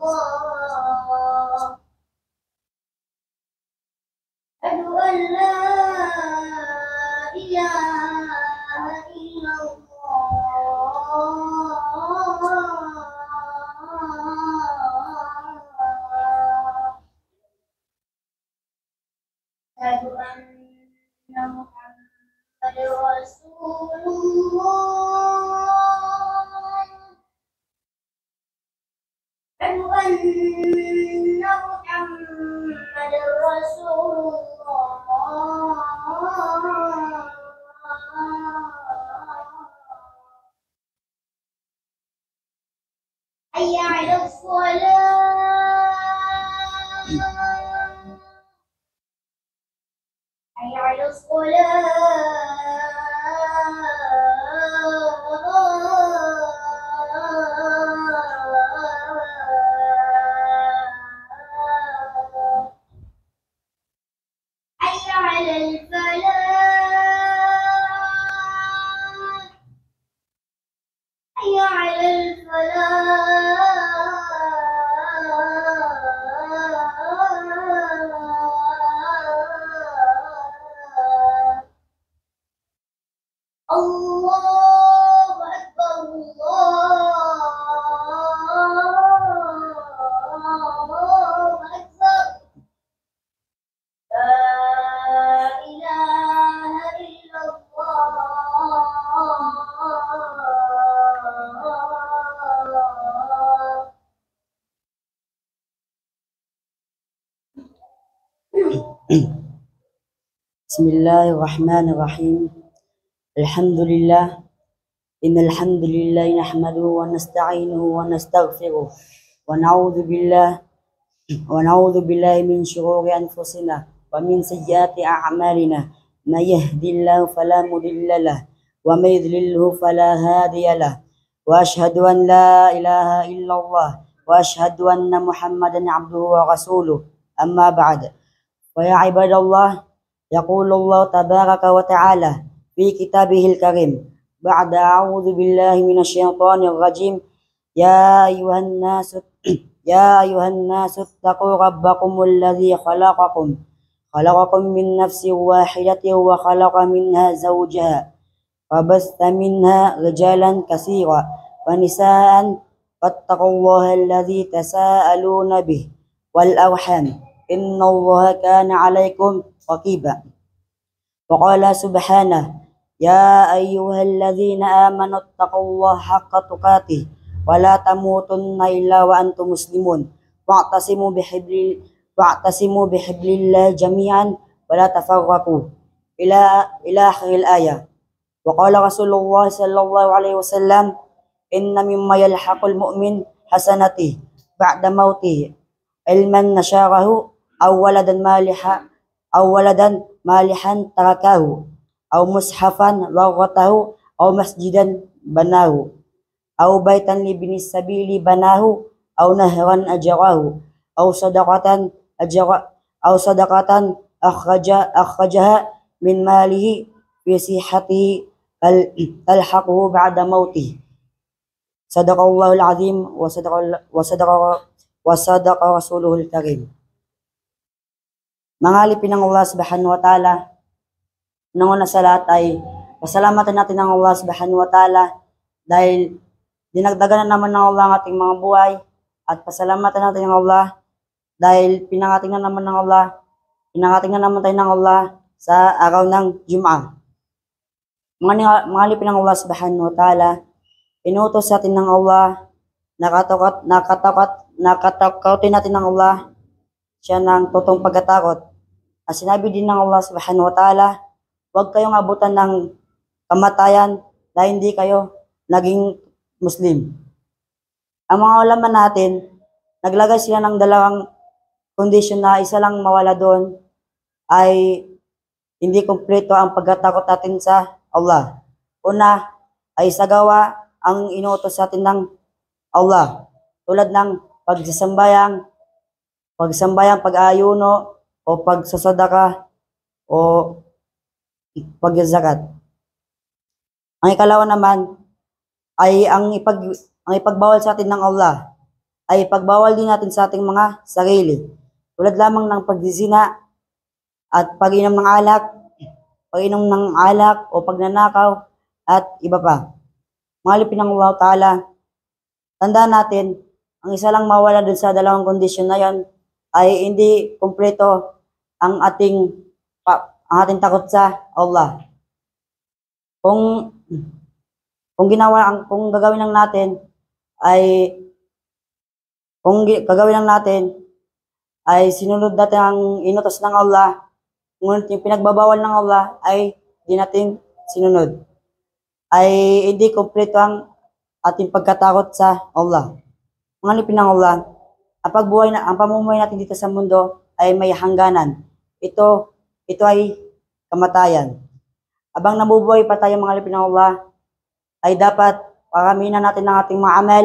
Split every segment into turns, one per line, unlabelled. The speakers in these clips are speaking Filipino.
الله أشهد أن لا إله إلا الله أشهد أن محمد رسول الله أشهد أن محمد رسول الله حي على الصلاة حي على الصلاة حي على الفلاح حي على الفلاح الله أكبر الله أكبر لا إله إلا الله
بسم الله الرحمن الرحيم. الحمد لله إن الحمد لله نحمده ونستعينه ونستغفره ونعوذ بالله من شرور أنفسنا ومن سيئات أعمالنا. من يهدي الله فلا مضل له ومن يضلله فلا هادي له وأشهد أن لا إله إلا الله وأشهد أن محمدا عبده ورسوله. أما بعد، ويا عباد الله، يقول الله تبارك وتعالى في كتابه الكريم بعد أعوذ بالله من الشيطان الرجيم: يا أيها الناس اتقوا ربكم الذي خلقكم من نفس واحدة وخلق منها زوجها وبث منها رجالا كثيرا ونساء واتقوا الله الذي تساءلون به والأرحام إن الله كان عليكم رقيبا. وقال سبحانه: يا أيها الذين آمنوا اتقوا الله حق تقاته ولا تموتن إلا وأنتم مسلمون واعتصموا بحبل الله جميعا ولا تفرقوا إلى آخر الآية. وقال رسول الله صلى الله عليه وسلم: إن مما يلحق المؤمن حسنته بعد موته علما نشره أو ولدا مالحا تركه أو مصحفا ورثه أو مسجدا بناه أو بيتا لابن السبيل بناه أو نهرا أجراه أو صدقة أخرجها من ماله في صحته تلحقه بعد موته. صدق الله العظيم وصدق رسوله الكريم. Mga alipin ng Allah subhanahu wa ta'ala, nanguna sa lahat ay pasalamatan natin ng Allah subhanahu wa ta'ala dahil dinagdagan na naman ng Allah ang ating mga buhay, at pasalamatan natin ng Allah dahil pinangating na naman tayo ng Allah sa araw ng Jum'ah. Mga alipin ng Allah subhanahu wa ta'ala, inutos sa atin ng Allah, nakatakautin natin ng Allah siya ng totoong pagkatakot. At sinabi din ng Allah subhanahu wa ta'ala, huwag kayong abutan ng kamatayan na hindi kayo naging Muslim. Ang mga ulama natin, naglagay sila ng dalawang kondisyon na isa lang mawala doon ay hindi kumpleto ang pagkatakot natin sa Allah. Una ay sagawa ang inuutos sa atin ng Allah, tulad ng pagsambayang, pag-ayuno, o pagsasadaka, o pagzakat. Ang ikalawa naman ay ang ipagbawal sa atin ng Allah, ay pagbawal din natin sa ating mga sarili. Tulad lamang ng pagzizina at pag-inom ng alak o pagnanakaw at iba pa. Mga lipin ng Allah Ta'ala, tandaan natin, ang isa lang mawala dun sa dalawang kondisyon na yon ay hindi kumpleto ang ang ating takot sa Allah. Kung gagawin lang natin ay sinunod natin ang inutos ng Allah, ngunit yung pinagbabawal ng Allah ay di natin sinunod, ay hindi kumpleto ang ating pagkatakot sa Allah. Mga lipin ng Allah, ang pamumuhay natin dito sa mundo ay may hangganan. Ito ay kamatayan. Abang nabubuhay pa tayo mga lipin ng Allah, ay dapat paramihan natin ang ating mga amal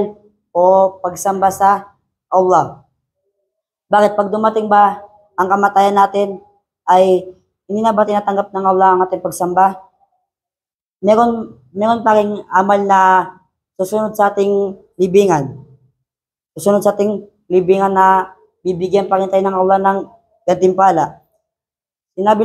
o pagsamba sa Allah. Bakit? Pag dumating ba ang kamatayan natin, ay hindi na ba tinatanggap ng Allah ang ating pagsamba? Meron pa ring amal na susunod sa ating libingan. Susunod sa ating libingan na bibigyan pa rin tayo ng Allah ng gantimpala. Sinabi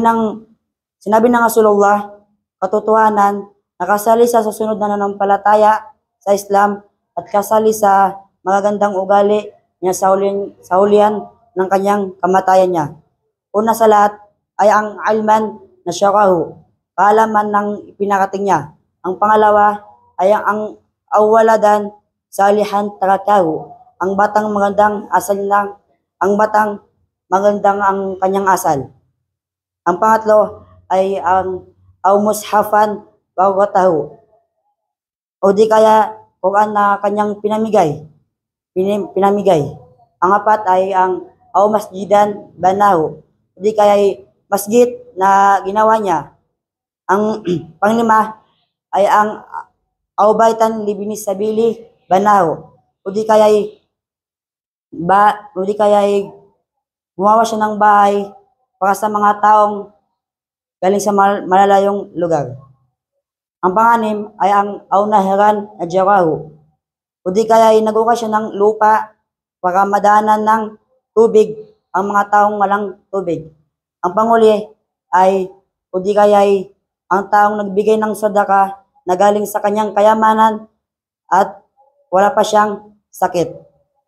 ng Rasulullah, katotohanan, nakasali sa susunod na nanampalataya sa Islam at kasali sa magagandang ugali niya sa hulihan ng kanyang kamatayan niya. Una sa lahat ay ang ilman na syarahu, kaalaman ng ipinarating niya. Ang pangalawa ay ang awwaladan salihan tarakahu, ang batang magandang ang kanyang asal. Ang pangatlo ay ang mushafan bawatahu, o di kaya Quran na kanyang pinamigay. Ang apat ay ang masjidan banahu, o di kaya masjid na ginawa niya. Ang panglima ay ang baitan libinis sabili banahu, o di kaya gumawa siya ng bahay para sa mga taong galing sa malalayong lugar. Ang panganim ay ang aunaheran na jarahu, o di kaya nag-uka siya ng lupa para madaanan ng tubig ang mga taong walang tubig. Ang panguli ay o di kaya ang taong nagbigay ng sadaka na galing sa kanyang kayamanan at wala pa siyang sakit.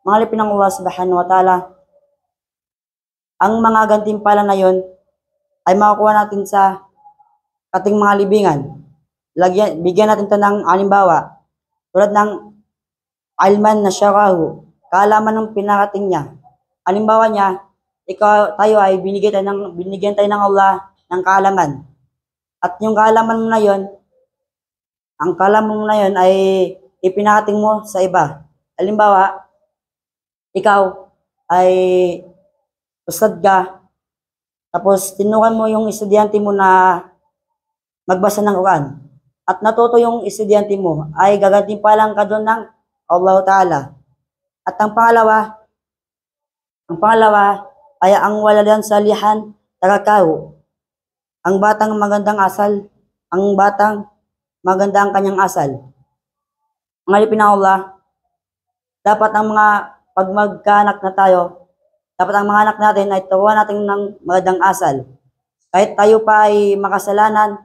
Mga lipin ng Allah Subhanahu wa Ta'ala, ang mga gantimpala na yon ay makukuha natin sa ating mga libingan. Bigyan natin ito ng halimbawa, tulad ng alman na syarahu, kaalaman ng pinarating niya. Halimbawa niya, tayo ay binigyan tayo ng Allah ng kaalaman. At yung kaalaman mo na yon, ang kaalaman mo na yon ay ipinarating mo sa iba. Halimbawa, ikaw ay ustad ka, tapos tinuruan mo yung estudyante mo na magbasa ng Quran. At natuto yung estudyante mo, ay gagantimpalang ka doon ng Allah Ta'ala. At ang pangalawa ay ang waladan salihan tarakahu, ang batang magandang asal, ang maganda ang kanyang asal. Mga lipin ng Allah, dapat pag magkaanak na tayo, dapat ang mga anak natin ay turuan natin ng magandang asal. Kahit tayo pa ay makasalanan,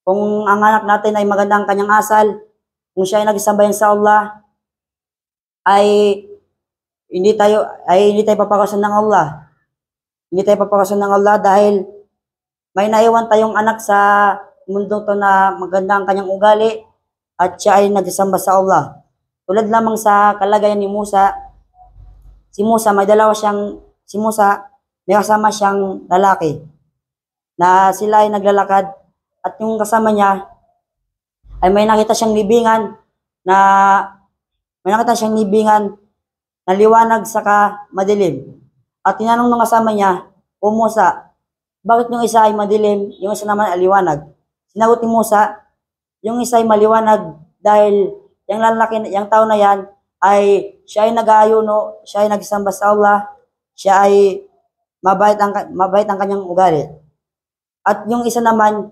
kung ang anak natin ay magandang kanyang asal, kung siya ay nagsambayan sa Allah, ay hindi tayo papakasan ng Allah. Hindi tayo papakasan ng Allah dahil may naiwan tayong anak sa mundo to na maganda ang kanyang ugali at siya ay nagsasamba sa Allah. Tulad lamang sa kalagayan ni Musa, si Musa may kasama siyang lalaki na sila ay naglalakad at yung kasama niya ay may nakita siyang libingan na liwanag saka madilim. At tinanong ng kasama niya, "O Musa, bakit yung isa ay madilim, yung isa naman ay liwanag?" Sinagot ni Musa, yung isa ay maliwanag dahil yung tao na yan ay siya ay nag-aayuno, siya ay nagsamba sa Allah, siya ay mabait ang kanyang ugali. At yung isa naman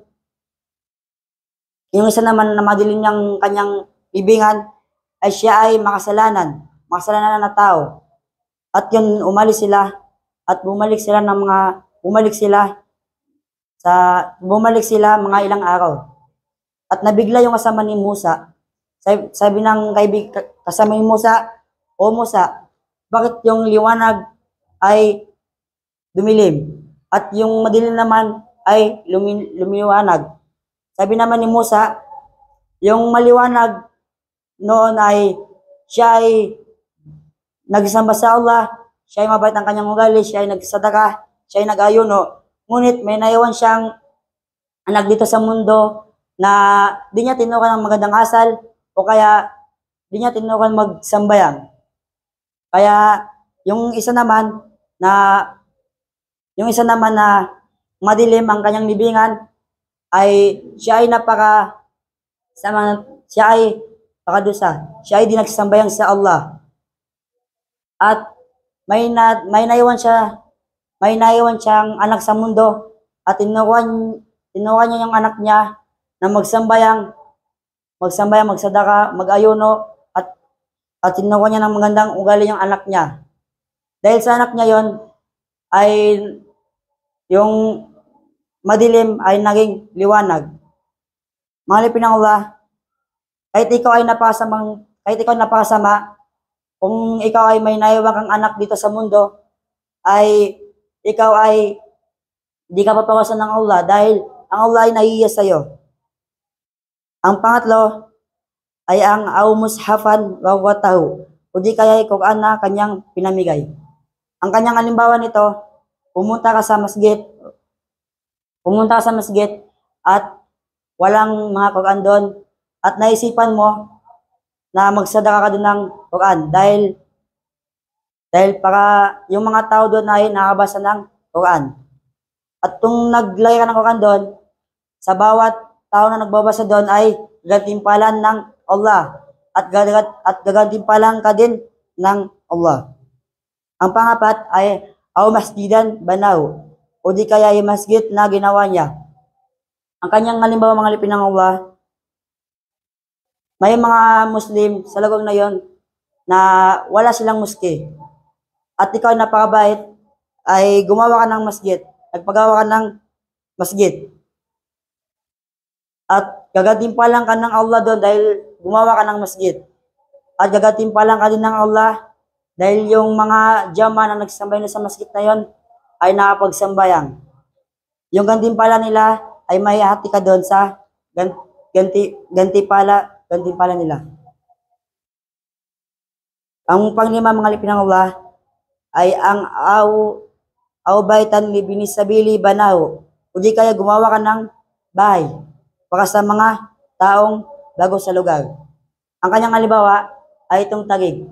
na madilim yung kanyang libingan ay siya ay makasalanan. makasalanan na tao. At yun, umalis sila at bumalik sila mga ilang araw. At nabigla yung kasama ni Musa. Sabi ng kasama ni Musa, "O Musa, bakit yung liwanag ay dumilim at yung madilim naman ay lumiwanag?" Sabi naman ni Musa, yung maliwanag noon ay siya ay nagsamba sa Allah, siya ay mabait ang kanyang ugali, siya ay nagsadaka, siya ay nag-ayuno. Ngunit may naiwan siyang anak dito sa mundo na di niya tinukan ng magandang asal o kaya di niya tinukan magsambayang. Kaya yung isa naman na madilim ang kanyang libingan ay siya ay pakadusa. Siya ay di nagsambayang sa Allah. At may naiwan siyang anak sa mundo at tinukan niya yung anak niya na magsambayang, magsadaka, mag-ayuno at tinukan niya ng magandang ugali yung anak niya. Dahil sa anak niya yon ay yung madilim ay naging liwanag. Mga alipin ng Allah, kahit ikaw ay napakasama, kung ikaw ay may naiwan kang anak dito sa mundo, ay ikaw ay di ka papawasan ng Allah dahil ang Allah ay nahihiya sa'yo. Ang pangatlo ay ang aw mushafan wa watahu, o di kaya ay Quran na kanyang pinamigay. Ang kanyang halimbawa nito, pumunta ka sa masjid at walang mga Quran doon at naisipan mo na magsadaka ka doon ng Quran dahil para yung mga tao doon ay nakabasa ng Quran. At kung naglagay ka ng Quran doon, sa bawat tao na nagbabasa doon ay gagantimpalan ng Allah at gagantimpalan ka din ng Allah. Ang pangapat ay aw masjidan banaw, o di kaya yung masjid na ginawa niya. Ang kanyang halimbawa, mga alipin ng Allah, may mga Muslim sa lugar na yon na wala silang muski. At ikaw napakabait ay gumawa ka ng masjid. Nagpagawa ka ng masjid. At gagatimpalan ka ng Allah doon dahil gumawa ka ng masjid. At gagatimpalan ka din ng Allah dahil yung mga jama na nagsambay na sa masjid na yon ay nakapagsambayang. Yung gantimpala nila ay may hati ka doon sa gantimpala nila. Ang panglima, mga alipin ng Allah, ay ang aw baitan li binisabili banaw, o di kaya gumawa ka ng bahay para sa mga taong bago sa lugar. Ang kanyang halimbawa ay itong Taguig.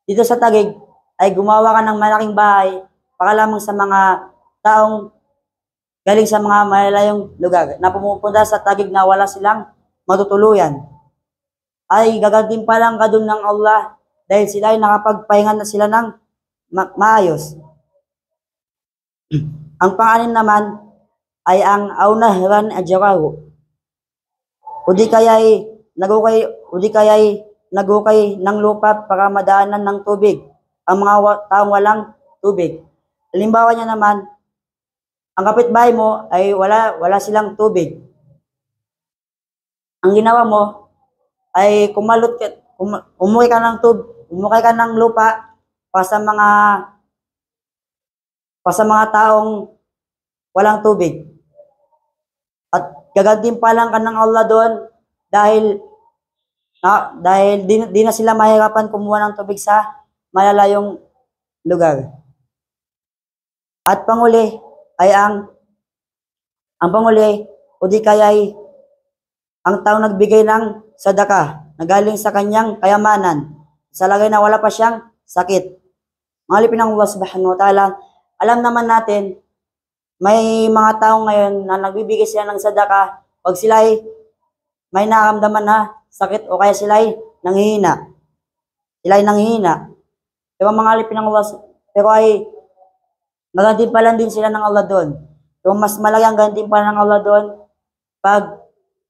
Dito sa Taguig ay gumawa ka ng malaking bahay para lamang sa mga taong galing sa mga malalayong lugar na pumupunta sa Taguig na wala silang matutuluyan. Ay gagagantimpalan ka doon ng Allah dahil sila ay nakapagpahinga na sila ng maayos. Ang pang-anim naman ay ang aunahran ajrahu, o di kaya'y nagukay ng lupa para madaanan ng tubig ang mga taong walang tubig. Halimbawa niya naman, ang kapitbahay mo ay wala silang tubig. Ang ginawa mo ay umukay ka ng lupa para sa mga taong walang tubig. At gagantimpalan ka ng Allah doon dahil di na sila mahirapan kumuha ng tubig sa malalayong lugar. At panguli ay ang panguli, o di kaya'y ang taong nagbigay ng sadaka na galing sa kanyang kayamanan sa lagay na wala pa siyang sakit. Mga alipin ng Allah subhanahu wa ta'ala, alam naman natin may mga tao ngayon na nagbibigay sila ng sadaka pag sila ay may nakaramdaman na sakit o kaya sila ay nanghihina. Pero mga alipin ng Allah, pero ay nagantimpalan din sila ng Allah doon. Pero mas malaki ang gantimpalan ng Allah doon pag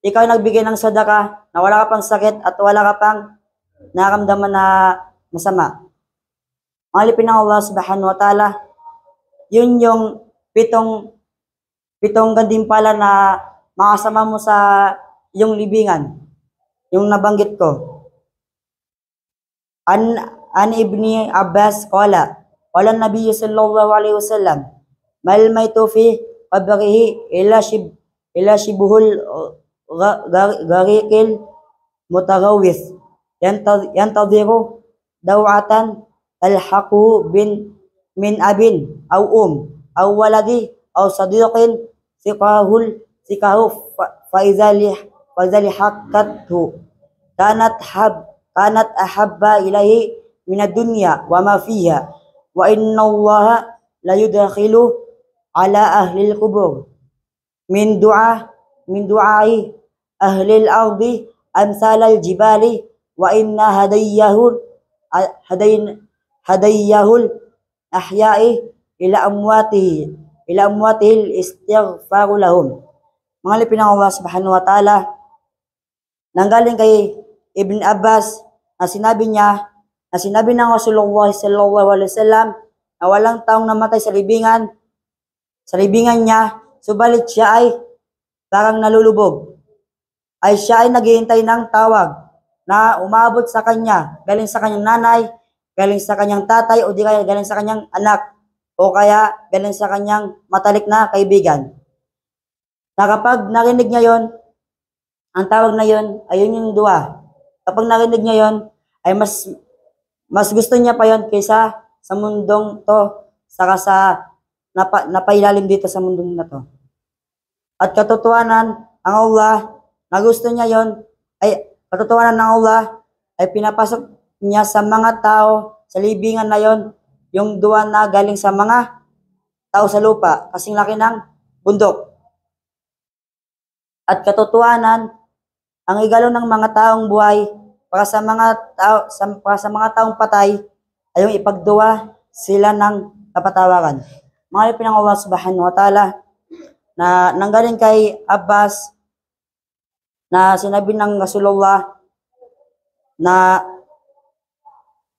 ikaw ay nagbigay ng sadaka na wala ka pang sakit at wala ka pang nakaramdaman na masama. Mga alipin ng Allah subhanahu wa ta'ala, yun yung pitong gantimpala na makasama mo sa yung libingan, yung nabanggit ko. An ibni Abbas qala qala an-nabiy sallallahu alaihi wasallam mal maitu fi qabrihi ila shibuhul gariqil mutagawis yantadhiru dawatan talhaqu min abin aw aw waladi aw sadiqin sikahu fa idza haqqathu kanat ahabba ilaihi minad dunya wa ma fiha wa inna allaha la yudkhilu ala ahli al-qubur min du'ai ahli al-ardi amsal al-jibali wa inna hadayyahul ahya'i ila amwatihi al-istighfaru lahum. Mga alipin ng Allah subhanahu wa ta'ala, nanggaling kay Ibn Abbas na sinabi ng Rasulullah sallallahu alaihi wasallam na walang taong namatay sa libingan niya, subalit siya ay parang nalulubog. Ay siya ay naghihintay ng tawag na umabot sa kanya, galing sa kanyang nanay, galing sa kanyang tatay, o di kaya galing sa kanyang anak, o kaya galing sa kanyang matalik na kaibigan. Na kapag narinig niya yon, ang tawag na yon ay yun yung dua. Kapag narinig niya yon, ay mas gusto niya pa yon kaysa sa mundong to, saka sa napailalim dito sa mundong na to. At katotohanan, ang Allah, na gusto niya yon, ay katotohanan ng Allah, ay pinapasok niya sa mga tao, sa libingan na yon, yung dua na galing sa mga tao sa lupa, kasing laki ng bundok. At katotohanan, ang igalo ng mga taong buhay para sa mga taong patay ay yung ipagduwa sila ng kapatawaran. Mga alipin ng Allah subhanahu wa ta'ala, na nanggaling kay Abbas na sinabi ng Rasulullah na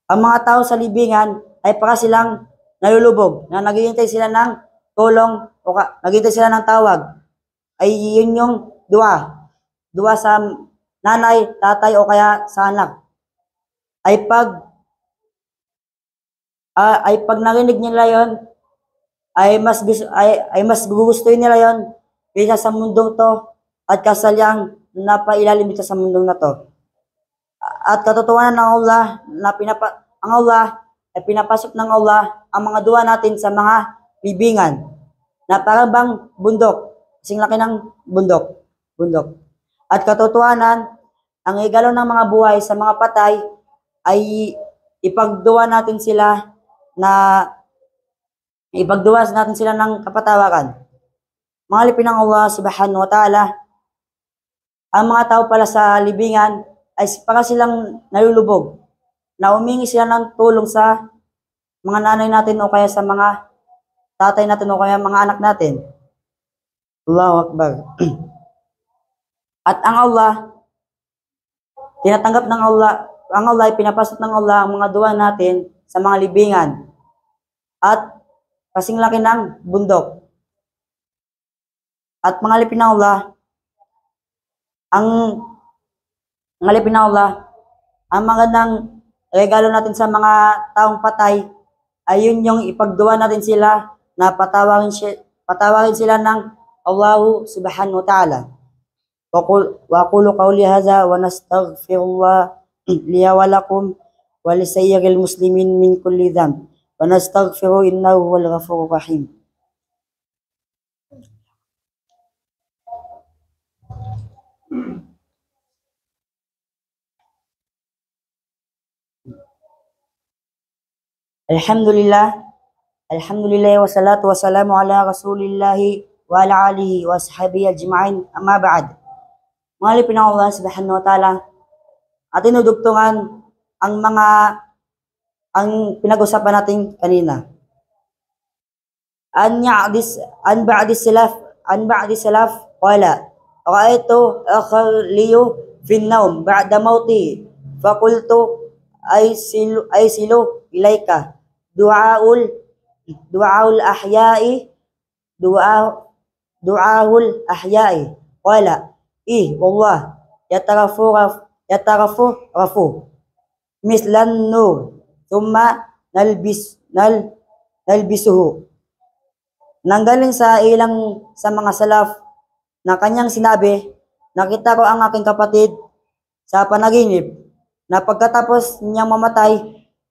ang mga tao sa libingan ay para silang nalulubog, na naghihintay sila ng tulong o naghihintay sila ng tawag. Ay yun yung dua sa nanay, tatay o kaya sa anak. Ay pag narinig nila yon, ay mas gugustuhin nila yon kaysa sa mundong to at kasalyang napailalim dito sa mundong na to. At katotohanan ng Allah ang Allah ay pinapasok ng Allah ang mga dua natin sa mga libingan na parang bang bundok, kasing laki ng bundok. At katotohanan, ang igalo ng mga buhay sa mga patay ay ipagduwa natin sila ng kapatawaran. Mga alipin ng Allah subhanahu wa ta'ala, ang mga tao pala sa libingan ay para silang nalulubog, na humingi sila ng tulong sa mga nanay natin o kaya sa mga tatay natin o kaya mga anak natin. Allahu Akbar. At ang Allah, tinatanggap ng Allah, ang Allah ay pinapasok ng Allah ang mga dua natin sa mga libingan at kasing laki ng bundok. At mga alipin ng Allah, ang magandang regalo natin sa mga taong patay ay yun yung ipagduwa natin sila na patawarin sila ng Allah subhanahu wa ta'ala. وأقول قولي هذا ونستغفر الله لي ولكم ولسائر المسلمين من كل ذنب ونستغفره إنه هو الغفور الرحيم. Alhamdulillah wassalatu wassalamu ala rasulillahi wa ala alihi wa sahbihi ajma'in, amma ba'd. Mga alipin ng Allah subhanahu wa ta'ala, at tinudugtungan ang pinag-usapan natin kanina. An ba'di salaf qala ra'aytu akhliyu fi an-nawm ba'da mawti faqultu ay silu ilaika du'aul ahya'i du'a du'aul ahya'i qala wallah yatarafu mislan nur thumma nalbisuhu. Nanggaling sa ilang sa mga salaf na kanyang sinabi, nakita ko ang aking kapatid sa panaginip na pagkatapos niyang mamatay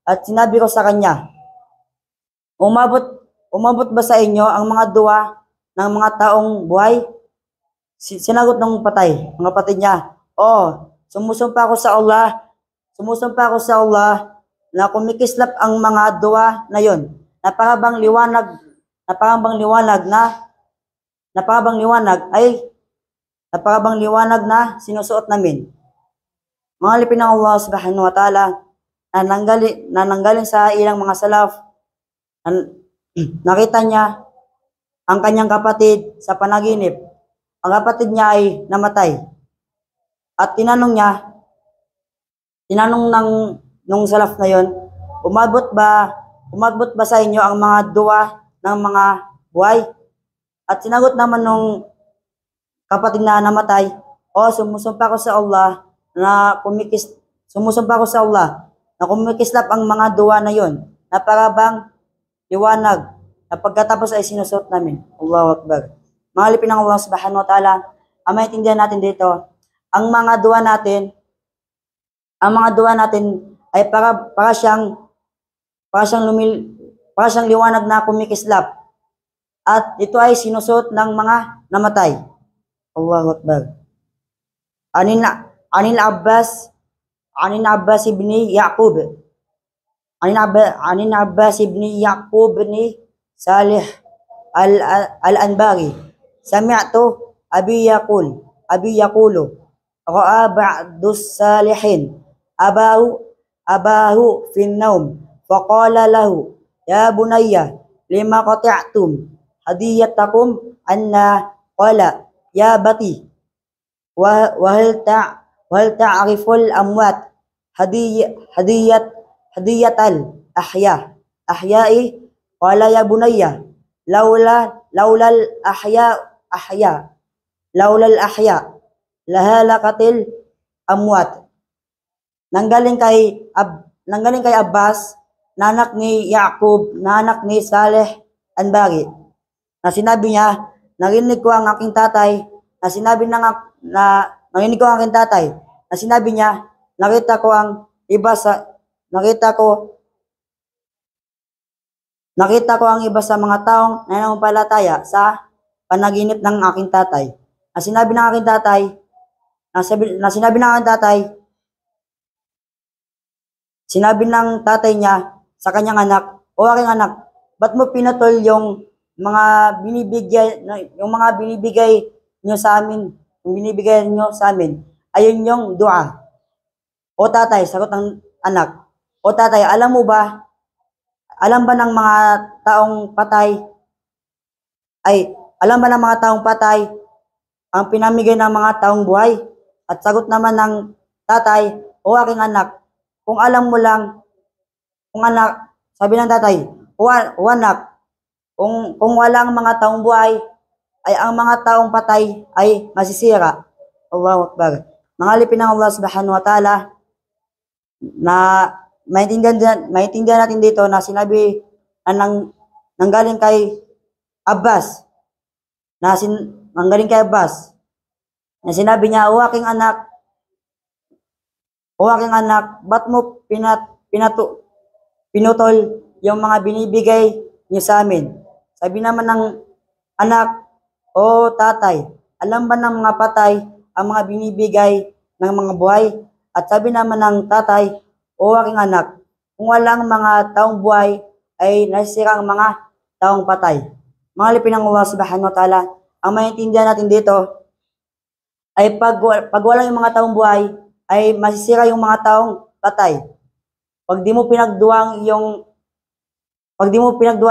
at sinabi ko sa kanya, umabot ba sa inyo ang mga dua ng mga taong buhay? Sinagot ng patay, mga kapatid niya, sumusumpa ako sa Allah na kumikislap ang mga dua na yon. Naparabang liwanag na sinusuot namin. Mga alipin ng Allah subhanahu wa ta'ala na nanggaling sa ilang mga salaf, nakita niya ang kanyang kapatid sa panaginip. Ang kapatid niya ay namatay. At tinanong nung salaf na yon, umabot ba sa inyo ang mga dua ng mga buhay? At sinagot naman nung kapatid na namatay, sumusumpa ko sa Allah na kumikislap ang mga dua na yon na parabang liwanag na pagkatapos ay sinusuot namin. Allahu Akbar. Mga alipin ng Allah subhanahu wa ta'ala, ang maintindihan natin dito, ang mga dua natin ay para siyang liwanag na kumikislap. At ito ay sinusuot ng mga namatay. Allahu Akbar. Anin Abbas ibn Yaqub. Anin Abbas ibn Yaqub ibn Salih al-Anbari. Sami'tu Abi yaqulu ra'a ba'dus salihin abahu fin naum faqala lahu ya bunayya lima qati'tum hadiyatakum anna qala ya bati wa hal ta'riful amwat hadiyatal ahya'i qala ya bunayya laulal ahya lahalakatil amwat. Nanggaling kay Abbas, nanak ni Yaqub, nanak ni Saleh Anbari, na sinabi niya, narinig ko ang aking tatay na sinabi niya, nakita ko ang iba sa mga taong nananampalataya sa panaginip ng aking tatay. Sinabi ng tatay niya sa kanyang anak, o aking anak, ba't mo pinatol yung mga binibigay niyo sa amin, ayun yung dua. O tatay, sagot ng anak, o tatay, alam ba ng mga taong patay ang pinamigay ng mga taong buhay? At sagot naman ng tatay, o aking anak, kung alam mo lang, sabi ng tatay, o anak, kung walang mga taong buhay, ay ang mga taong patay ay masisira. Allahu Akbar. Mga alipin ng Allah subhanahu wa ta'ala, na maintindihan natin dito na sinabi na nanggaling kay Abbas, na sinabi niya, o aking anak, ba't mo pinutol yung mga binibigay niyo sa amin? Sabi naman ng anak, o tatay, alam ba ng mga patay ang mga binibigay ng mga buhay? At sabi naman ng tatay, o aking anak, kung walang mga taong buhay, ay nasisira ang mga taong patay. Mga alipin ng Allah subhanahu wa ta'ala, ang maintindihan natin dito, ay pag walang yung mga taong buhay, ay masisira yung mga taong patay. Pag di mo pinagduwa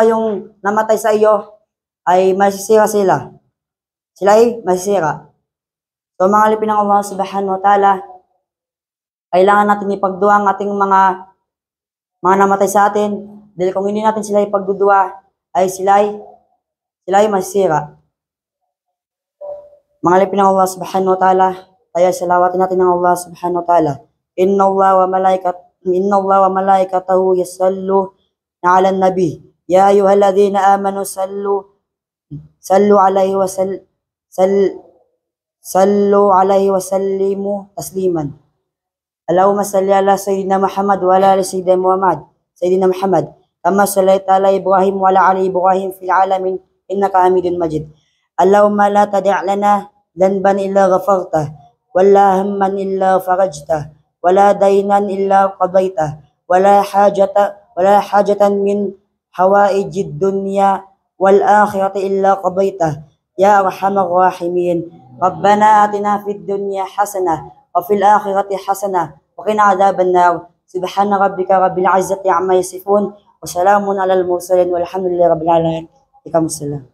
yung namatay sa iyo, ay masisira sila. Sila ay masisira. So mga alipin ng Allah subhanahu wa ta'ala, kailangan natin ipagduwa ang ating mga mga namatay sa atin, dahil kung hindi natin sila ipagdudua, ay sila'y masira. Mga alipin ng Allah subhanahu wa ta'ala, kaya salawatin natin ng Allah subhanahu wa ta'ala. Inna Allah wa malaikatahu yasallu ala nabi. Ya ayyuhalladhina amanu sallu alaihi wa sallimu tasliman. Allahumma salli ala Sayyidina Muhammad wa ala ali Sayyidina Muhammad kama sallaita ala Ibrahim wa ala ali Ibrahim fil alamin innaka Hamidun Majid. Allahumma la tadi' lana dhanban illa ghafartah wa la hamman illa farajtah wa la daynan illa qadaitah wa la hajatan min hawaijid dunya wal akhirati illa qadaitah ya arhamar rahimin. Rabbana atina fid dunya hasanah wa fil akhirati hasanah wa qina adhaban nar. Subhana rabbika rabbil izzati amma yasifun wa salamun alal mursalin walhamdulillahi rabbil alamin. Ikamusalam.